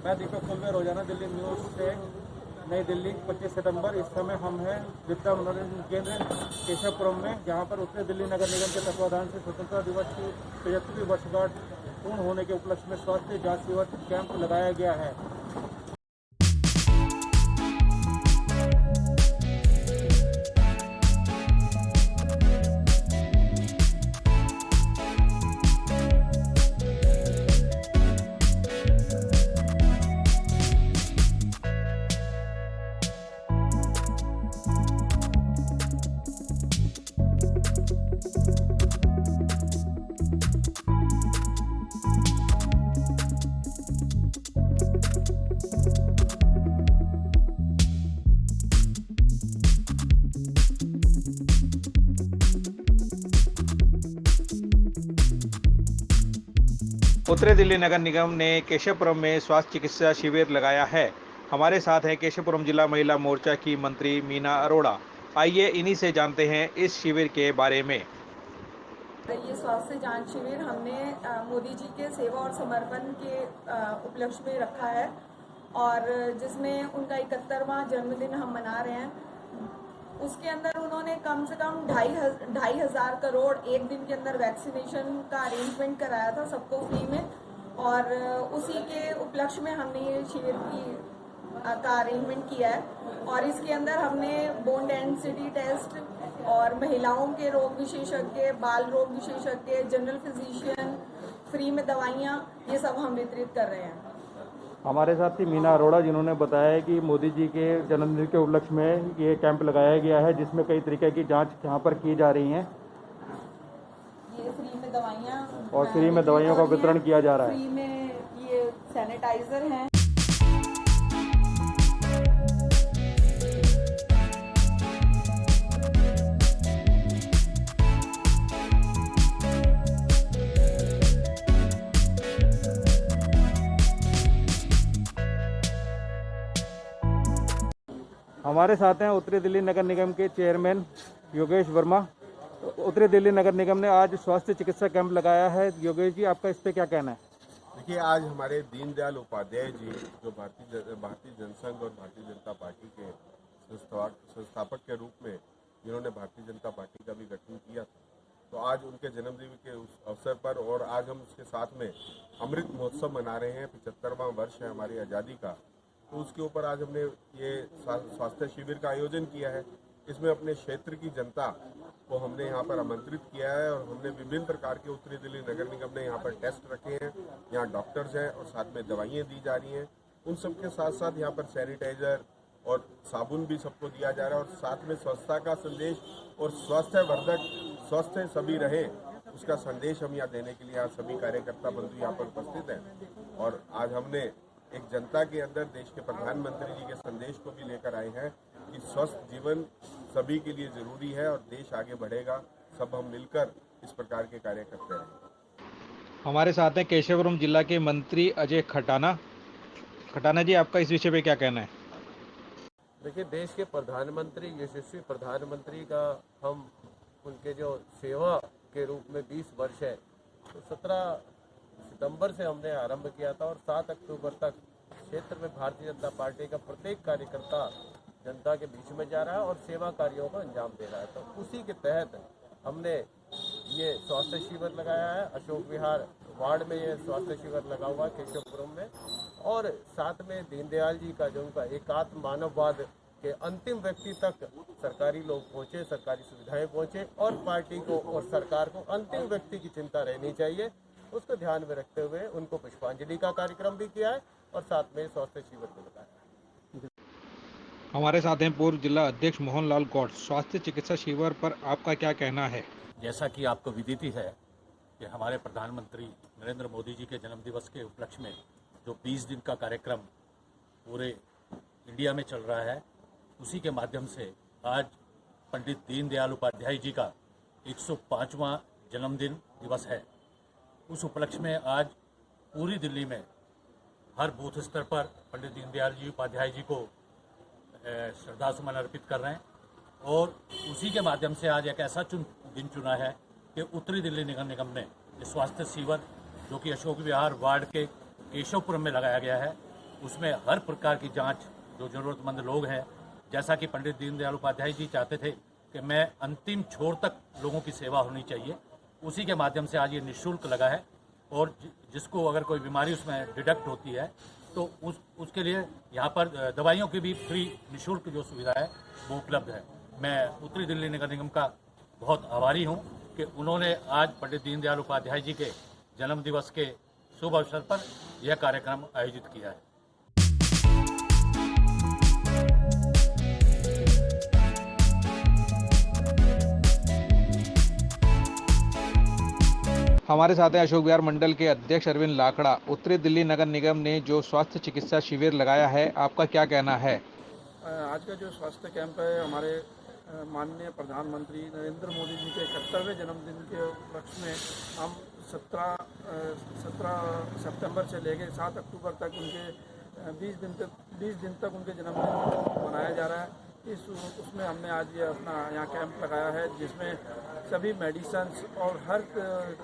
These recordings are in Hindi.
मैं दीपक कुलवे, रोजाना दिल्ली न्यूज़ से नई दिल्ली 25 सितंबर। इस समय हम हैं विद्या मनोरंजन केंद्र केशवपुरम में, जहां पर उत्तरी दिल्ली नगर निगम के तत्वाधान से स्वतंत्रता दिवस की 75वीं वर्षगांठ पूर्ण होने के उपलक्ष्य में स्वास्थ्य जांच शिविर कैंप लगाया गया है। उत्तरी दिल्ली नगर निगम ने केशवपुरम में स्वास्थ्य चिकित्सा शिविर लगाया है। हमारे साथ हैं केशवपुरम जिला महिला मोर्चा की मंत्री मीना अरोड़ा। आइए इन्हीं से जानते हैं इस शिविर के बारे में। ये स्वास्थ्य जांच शिविर हमने मोदी जी के सेवा और समर्पण के उपलक्ष्य में रखा है, और जिसमें उनका 71वां जन्मदिन हम मना रहे हैं। उसके अंदर उन्होंने कम से कम 2,500 करोड़ एक दिन के अंदर वैक्सीनेशन का अरेंजमेंट कराया था सबको फ्री में, और उसी के उपलक्ष्य में हमने ये शिविर का अरेंजमेंट किया है। और इसके अंदर हमने बोन डेंसिटी टेस्ट और महिलाओं के रोग विशेषज्ञ, बाल रोग विशेषज्ञ, जनरल फिजिशियन, फ्री में दवाइयाँ, ये सब हम वितरित कर रहे हैं। हमारे साथ थी मीना अरोड़ा, जिन्होंने बताया कि मोदी जी के जन्मदिन के उपलक्ष्य में ये कैंप लगाया गया है, जिसमें कई तरीके की जांच यहाँ पर की जा रही हैं। ये फ्री में दवाइयाँ और फ्री में दवाइयों का वितरण किया जा रहा है। फ्री में ये सैनिटाइजर हैं। हमारे साथ हैं उत्तरी दिल्ली नगर निगम के चेयरमैन योगेश वर्मा। उत्तरी दिल्ली नगर निगम ने आज स्वास्थ्य चिकित्सा कैंप लगाया है। योगेश जी, आपका इस पे क्या कहना है? देखिए, आज हमारे दीनदयाल उपाध्याय जी, जो भारतीय जनसंघ और भारतीय जनता पार्टी के संस्थापक के रूप में जिन्होंने भारतीय जनता पार्टी का भी गठन किया था, तो आज उनके जन्मदिन के उस अवसर पर, और आज हम उसके साथ में अमृत महोत्सव मना रहे हैं। 75वां वर्ष है हमारी आज़ादी का, तो उसके ऊपर आज हमने ये स्वास्थ्य शिविर का आयोजन किया है। इसमें अपने क्षेत्र की जनता को हमने यहाँ पर आमंत्रित किया है, और हमने विभिन्न प्रकार के उत्तरी दिल्ली नगर निगम ने यहाँ पर टेस्ट रखे हैं। यहाँ डॉक्टर्स हैं और साथ में दवाइयाँ दी जा रही हैं। उन सब के साथ साथ यहाँ पर सैनिटाइजर और साबुन भी सबको दिया जा रहा है, और साथ में स्वच्छता का संदेश और स्वास्थ्यवर्धक स्वस्थ सभी रहे, उसका संदेश हम यहाँ देने के लिए आज सभी कार्यकर्ता बंधु यहाँ पर उपस्थित हैं। और आज हमने एक जनता के अंदर देश के प्रधानमंत्री जी के संदेश को भी लेकर आए हैं कि स्वस्थ जीवन सभी के लिए जरूरी है और देश आगे बढ़ेगा, सब हम मिलकर इस प्रकार के कार्य करते हैं। हमारे साथ हैं केशवपुरम जिला के मंत्री अजय खटाना। खटाना जी, आपका इस विषय पे क्या कहना है? देखिए, देश के प्रधानमंत्री, यशस्वी प्रधानमंत्री का हम उनके जो सेवा के रूप में 20 वर्ष है, तो 17 सितंबर से हमने आरंभ किया था, और 7 अक्टूबर तक क्षेत्र में भारतीय जनता पार्टी का प्रत्येक कार्यकर्ता जनता के बीच में जा रहा है और सेवा कार्यों को अंजाम दे रहा है। तो उसी के तहत हमने ये स्वास्थ्य शिविर लगाया है। अशोक विहार वार्ड में ये स्वास्थ्य शिविर लगा हुआ है केशवपुरम में, और साथ में दीनदयाल जी का जो उनका एकात्म मानववाद के अंतिम व्यक्ति तक सरकारी लोग पहुँचे, सरकारी सुविधाएँ पहुँचे, और पार्टी को और सरकार को अंतिम व्यक्ति की चिंता रहनी चाहिए, उसको ध्यान में रखते हुए उनको पुष्पांजलि का कार्यक्रम भी किया है, और साथ में स्वास्थ्य शिविर भी लगाया। हमारे साथ हैं पूर्व जिला अध्यक्ष मोहनलाल गौड़। स्वास्थ्य चिकित्सा शिविर पर आपका क्या कहना है? जैसा कि आपको विदित है कि हमारे प्रधानमंत्री नरेंद्र मोदी जी के जन्मदिवस के उपलक्ष्य में जो 20 दिन का कार्यक्रम पूरे इंडिया में चल रहा है, उसी के माध्यम से आज पंडित दीनदयाल उपाध्याय जी का 105वां जन्मदिन दिवस है। उस उपलक्ष्य में आज पूरी दिल्ली में हर बूथ स्तर पर पंडित दीनदयाल जी उपाध्याय जी को श्रद्धासुमन अर्पित कर रहे हैं, और उसी के माध्यम से आज एक ऐसा दिन चुना है कि उत्तरी दिल्ली नगर निगम ने स्वास्थ्य शिविर जो कि अशोक विहार वार्ड के केशवपुरम में लगाया गया है, उसमें हर प्रकार की जांच जो ज़रूरतमंद लोग हैं, जैसा कि पंडित दीनदयाल उपाध्याय जी चाहते थे कि मैं अंतिम छोर तक लोगों की सेवा होनी चाहिए, उसी के माध्यम से आज ये निःशुल्क लगा है। और जिसको अगर कोई बीमारी उसमें डिटेक्ट होती है तो उसके लिए यहाँ पर दवाइयों की भी फ्री निःशुल्क जो सुविधा है वो उपलब्ध है। मैं उत्तरी दिल्ली नगर निगम का बहुत आभारी हूँ कि उन्होंने आज पंडित दीनदयाल उपाध्याय जी के जन्म दिवस के शुभ अवसर पर यह कार्यक्रम आयोजित किया है। हमारे साथ हैं अशोक विहार मंडल के अध्यक्ष अरविंद लाकड़ा। उत्तरी दिल्ली नगर निगम ने जो स्वास्थ्य चिकित्सा शिविर लगाया है, आपका क्या कहना है? आज का जो स्वास्थ्य कैंप है हमारे माननीय प्रधानमंत्री नरेंद्र मोदी जी के 71वें जन्मदिन के उपलक्ष्य में हम 17 सितंबर से लेकर 7 अक्टूबर तक उनके 20 दिन तक उनके जन्मदिन मनाया जा रहा है। उसमें हमने आज ये अपना यहाँ कैंप लगाया है, जिसमें सभी मेडिसिन्स और हर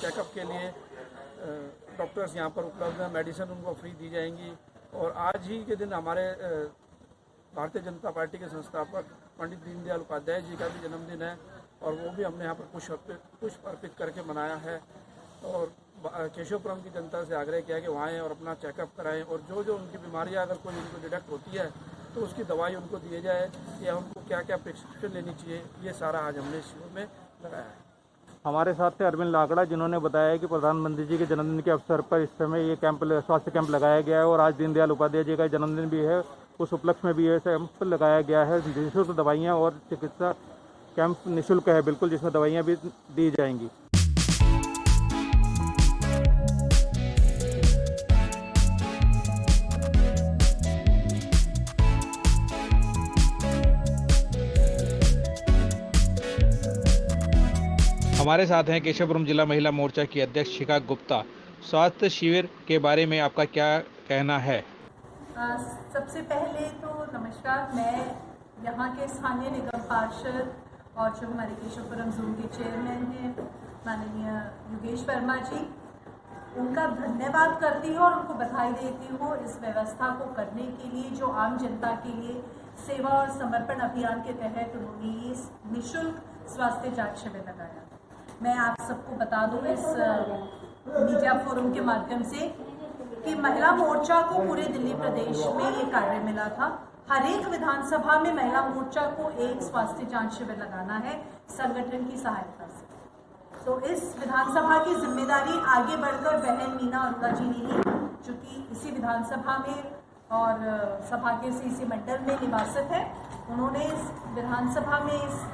चेकअप के लिए डॉक्टर्स यहाँ पर उपलब्ध हैं। मेडिसिन उनको फ्री दी जाएंगी। और आज ही के दिन हमारे भारतीय जनता पार्टी के संस्थापक पंडित दीनदयाल उपाध्याय जी का भी जन्मदिन है, और वो भी हमने यहाँ पर पुष्प अर्पित करके मनाया है। और केशवपुरम की जनता से आग्रह किया कि वहाँ आएँ और अपना चेकअप कराएं, और जो जो उनकी बीमारियाँ अगर कोई उनको डिटेक्ट होती है तो उसकी दवाई उनको दिए जाए, या उनको क्या क्या प्रिस्क्रिप्शन लेनी चाहिए, ये सारा आज हमने शिविर में लगाया है। हमारे साथ थे अरविंद लाकड़ा, जिन्होंने बताया कि प्रधानमंत्री जी के जन्मदिन के अवसर पर इस समय ये स्वास्थ्य कैंप लगाया गया है, और आज दीनदयाल उपाध्याय जी का जन्मदिन भी है, उस उपलक्ष्य में भी ये कैंप लगाया गया है। निःशुल्क दवाइयाँ और चिकित्सा कैंप निःशुल्क है बिल्कुल, जिसमें दवाइयाँ भी दी जाएंगी। हमारे साथ हैं केशवपुरम जिला महिला मोर्चा की अध्यक्ष शिखा गुप्ता। स्वास्थ्य शिविर के बारे में आपका क्या कहना है? सबसे पहले तो नमस्कार। मैं यहाँ के स्थानीय निगम पार्षद और जो हमारे केशवपुरम जोन के चेयरमैन हैं माननीय योगेश वर्मा जी, उनका धन्यवाद करती हूँ और उनको बधाई देती हूँ इस व्यवस्था को करने के लिए, जो आम जनता के लिए सेवा और समर्पण अभियान के तहत उन्होंने ये निःशुल्क स्वास्थ्य जांच शिविर लगाया। मैं आप सबको बता दूँ इस मीडिया फोरम के माध्यम से कि महिला मोर्चा को पूरे दिल्ली प्रदेश में ये कार्य मिला था। हर एक विधानसभा में महिला मोर्चा को एक स्वास्थ्य जांच शिविर लगाना है संगठन की सहायता से। तो इस विधानसभा की जिम्मेदारी आगे बढ़कर बहन मीना अरोड़ा जी ने ली, जो कि इसी विधानसभा में और सभा के इसी मंडल में निवासित है। उन्होंने इस विधानसभा में इस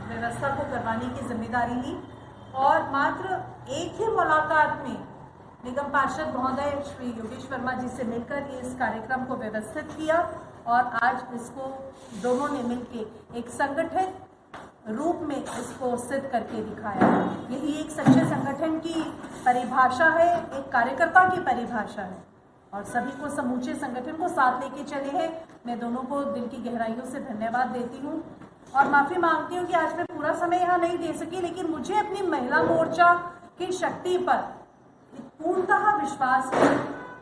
व्यवस्था को करवाने की जिम्मेदारी ली, और मात्र एक ही मुलाकात में निगम पार्षद महोदय श्री योगेश वर्मा जी से मिलकर इस कार्यक्रम को व्यवस्थित किया, और आज इसको दोनों ने मिलकर एक संगठित रूप में इसको सिद्ध करके दिखाया। यही एक सच्चे संगठन की परिभाषा है, एक कार्यकर्ता की परिभाषा है, और सभी को समूचे संगठन को साथ लेके चले हैं। मैं दोनों को दिल की गहराइयों से धन्यवाद देती हूँ और माफ़ी मांगती हूँ कि आज मैं पूरा समय यहाँ नहीं दे सकी, लेकिन मुझे अपनी महिला मोर्चा की शक्ति पर पूर्णतः विश्वास है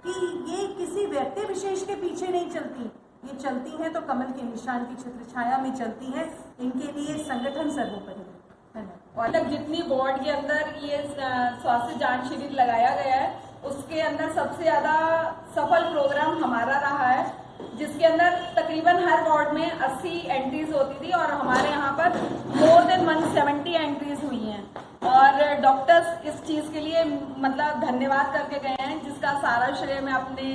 कि ये किसी व्यक्ति विशेष के पीछे नहीं चलती, ये चलती हैं तो कमल के निशान की छत्र छाया में चलती हैं। इनके लिए संगठन सर्वोपरि है। और तक जितनी वार्ड के अंदर ये स्वास्थ्य जांच शिविर लगाया गया है, उसके अंदर सबसे ज़्यादा सफल प्रोग्राम हमारा रहा है, जिसके अंदर तकरीबन हर वार्ड में 80 एंट्रीज होती थी, और हमारे यहाँ पर मोर देन 170 एंट्रीज हुई हैं। और डॉक्टर्स इस चीज़ के लिए मतलब धन्यवाद करके गए हैं, जिसका सारा श्रेय मैं अपने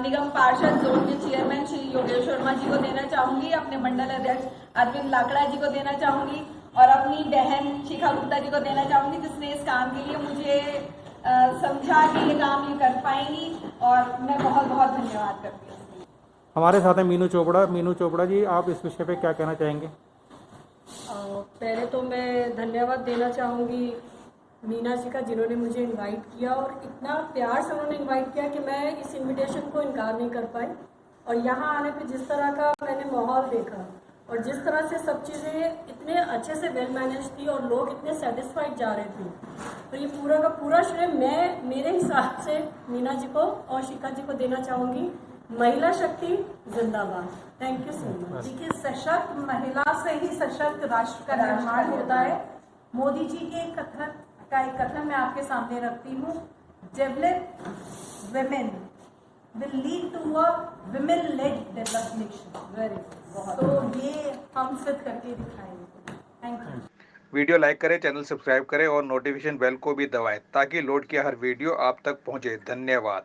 निगम पार्षद जोन के चेयरमैन श्री योगेश वर्मा जी को देना चाहूँगी, अपने मंडल अध्यक्ष अरविंद लाकड़ा जी को देना चाहूँगी, और अपनी बहन शिखा गुप्ता जी को देना चाहूँगी, जिसने इस काम के लिए मुझे समझा कि ये काम ये कर पाएंगी, और मैं बहुत बहुत धन्यवाद करती हूँ। हमारे साथ हैं मीनू चोपड़ा। मीनू चोपड़ा जी, आप इस विषय पे क्या कहना चाहेंगे? पहले तो मैं धन्यवाद देना चाहूँगी मीना जी का, जिन्होंने मुझे इनवाइट किया, और इतना प्यार से उन्होंने इनवाइट किया कि मैं इस इनविटेशन को इनकार नहीं कर पाई। और यहाँ आने पे जिस तरह का मैंने माहौल देखा, और जिस तरह से सब चीज़ें इतने अच्छे से वेल मैनेज थी, और लोग इतने सेटिस्फाइड जा रहे थे, तो ये पूरा का पूरा श्रेय मैं मेरे हिसाब से मीना जी को और शिखा जी को देना चाहूँगी। महिला शक्ति जिंदाबाद। Thank you so much. देखिए, सशक्त महिला से ही सशक्त राष्ट्र का निर्माण होता है। मोदी जी के कथन का एक कथन मैं आपके सामने रखती हूँ, develop women will lead to a women led development. Very तो ये हम सिद्ध करके दिखाएंगे। Thank you. वीडियो लाइक करें, चैनल सब्सक्राइब करें और नोटिफिकेशन बेल को भी दबाएं ताकि लोड किया हर वीडियो आप तक पहुंचे। धन्यवाद।